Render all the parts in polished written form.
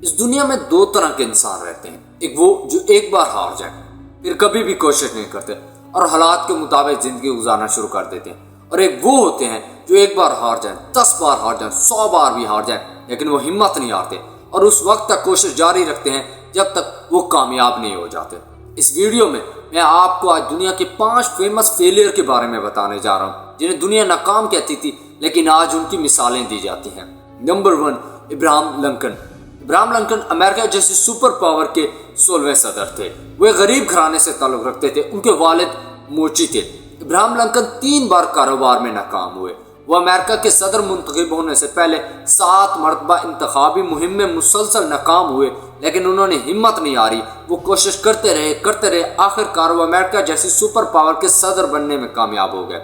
اس دنیا میں دو طرح کے انسان رہتے ہیں، ایک وہ جو ایک بار ہار جائے پھر کبھی بھی کوشش نہیں کرتے اور حالات کے مطابق زندگی گزارنا شروع کر دیتے ہیں، اور ایک وہ ہوتے ہیں جو ایک بار ہار جائیں، 10 بار ہار جائیں، 100 بار بھی ہار جائیں، لیکن وہ ہمت نہیں ہارتے اور اس وقت تک کوشش جاری رکھتے ہیں جب تک وہ کامیاب نہیں ہو جاتے۔ اس ویڈیو میں آپ کو آج دنیا کے 5 فیمس فیلئر کے بارے میں بتانے جا رہا ہوں جنہیں دنیا ناکام کہتی تھی لیکن آج ان کی مثالیں دی جاتی ہیں۔ Number 1، Abraham Lincoln. Abraham Lincoln امریکہ جیسی سپر پاور کے 16ویں صدر تھے۔ وہ ایک غریب گھرانے سے تعلق رکھتے تھے، ان کے والد موچی تھے۔ ابراہم لنکن 3 بار کاروبار میں ناکام ہوئے۔ وہ امریکہ کے صدر منتخب ہونے سے پہلے 7 مرتبہ انتخابی مہم میں مسلسل ناکام ہوئے، لیکن انہوں نے ہمت نہیں ہاری۔ وہ کوشش کرتے رہے، آخرکار وہ امریکہ جیسی سپر پاور کے صدر بننے میں کامیاب ہو گئے۔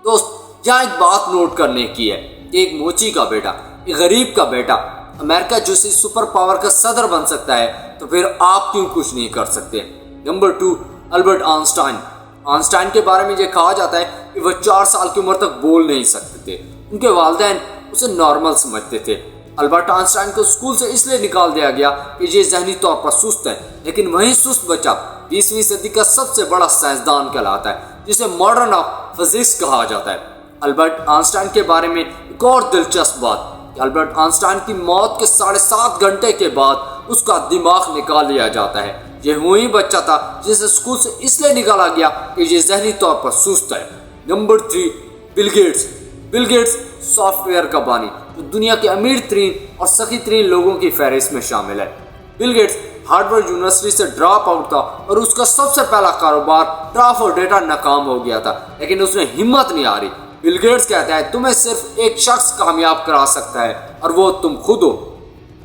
دوست، یہاں ایک بات نوٹ کرنے کی ہے کہ ایک موچی کا بیٹا، ایک غریب کا بیٹا امریکہ جیسی سپر پاور کا صدر بن سکتا ہے تو پھر آپ کیوں کچھ نہیں کر سکتے؟ Number 2، Albert Einstein. آئنسٹائن کے بارے میں یہ کہا جاتا ہے کہ وہ 4 سال کی عمر تک بول نہیں سکتے تھے۔ ان کے والدین اسے نارمل سمجھتے تھے۔ البرٹ آئنسٹائن کو اسکول سے اس لیے نکال دیا گیا کہ یہ ذہنی طور پر سست ہے، لیکن وہی سست بچہ 20ویں صدی کا سب سے بڑا سائنسدان کہلاتا ہے، جسے ماڈرن آف فزکس کہا جاتا ہے۔ البرٹ آئنسٹائن کے بارے میں ایک اور دلچسپ بات کہ البرٹ آئنسٹائن کی موت کے 7.5 گھنٹے کے بعد اس کا دماغ نکال لیا جاتا ہے۔ یہ وہی بچہ تھا جسے اسکول سے اس لیے نکالا گیا کہ یہ ذہنی طور پر سست ہے۔ Number 3، Bill Gates. Bill Gates software کا بانی جو دنیا کے امیر ترین اور سخی ترین لوگوں کی فہرست میں شامل ہے۔ بل گیٹس ہارورڈ یونیورسٹی سے ڈراپ آؤٹ تھا اور اس کا سب سے پہلا کاروبار ڈرافٹ اور ڈیٹا ناکام ہو گیا تھا، لیکن اس نے ہمت نہیں ہاری۔ بل گیٹس کہتا ہے تمہیں صرف ایک شخص کامیاب کرا سکتا ہے اور وہ تم خود ہو۔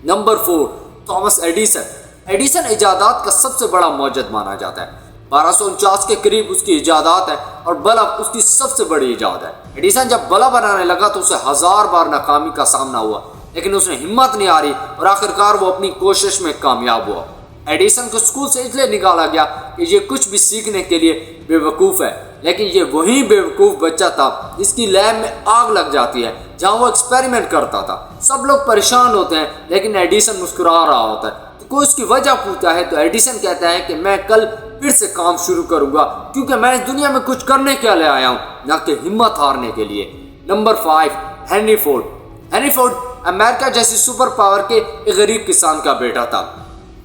Number 4، Thomas Edison. ایڈیسن ایجادات کا سب سے بڑا موجد مانا جاتا ہے۔ 1249 کے قریب اس کی ایجادات ہے اور بلب اس کی سب سے بڑی ایجاد ہے۔ ایڈیسن جب بلب بنانے لگا تو اسے 1000 بار ناکامی کا سامنا ہوا، لیکن اس نے ہمت نہیں ہاری اور آخرکار وہ اپنی کوشش میں کامیاب ہوا۔ ایڈیسن کو اسکول سے اس لیے نکالا گیا کہ یہ کچھ بھی سیکھنے کے لیے بے وقوف ہے، لیکن یہ وہی بے وقوف بچہ تھا جس کی لیب میں آگ لگ جاتی ہے جہاں وہ ایکسپیریمنٹ کرتا تھا۔ سب لوگ پریشان ہوتے ہیں لیکن ایڈیسن مسکرا رہا ہوتا ہے۔ تو کوئی اس کی وجہ پوچھتا ہے تو ایڈیسن کہتا ہے کہ میں کل پھر سے کام شروع کروں گا کیونکہ میں اس دنیا میں کچھ کرنے کے لیے آیا ہوں، نہ کہ ہمت ہارنے کے لیے۔ Number 5، Henry Ford. Henry Ford امریکہ جیسی سپر پاور کے ایک غریب کسان کا بیٹا تھا۔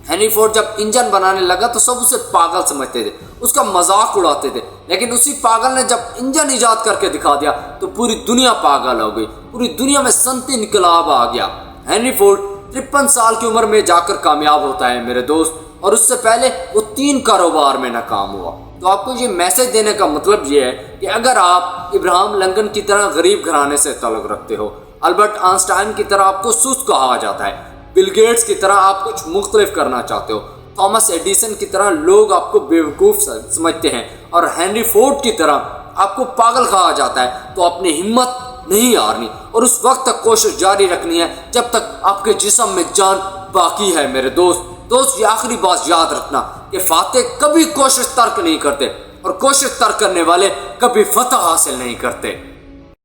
ہنری فورڈ جب انجن بنانے لگا تو سب اسے پاگل سمجھتے تھے، اس کا مذاق اڑاتے تھے، لیکن اسی پاگل نے جب انجن ایجاد کر کے دکھا دیا تو پوری دنیا پاگل ہو گئی، پوری دنیا میں صنعتی انقلاب آ گیا۔ ہنری فورڈ 53 سال کی عمر میں جا کر کامیاب ہوتا ہے میرے دوست، اور اس سے پہلے وہ 3 کاروبار میں ناکام ہوا۔ تو آپ کو یہ میسج دینے کا مطلب یہ ہے کہ اگر آپ ابراہم لنکن کی طرح غریب گھرانے سے تعلق رکھتے ہو، البرٹ آئنسٹائن کی طرح آپ کو سست کہا جاتا ہے، بل گیٹس کی طرح آپ کچھ مختلف کرنا چاہتے ہو، تھامس ایڈیسن کی طرح لوگ آپ کو بیوقوف سمجھتے ہیں، اور ہنری فورڈ کی طرح آپ کو پاگل کہا جاتا ہے، تو اپنی ہمت نہیں ہارنی اور اس وقت تک کوشش جاری رکھنی ہے جب تک آپ کے جسم میں جان باقی ہے میرے دوست۔ یہ آخری بات یاد رکھنا کہ فاتح کبھی کوشش ترک نہیں کرتے اور کوشش ترک کرنے والے کبھی فتح حاصل نہیں کرتے۔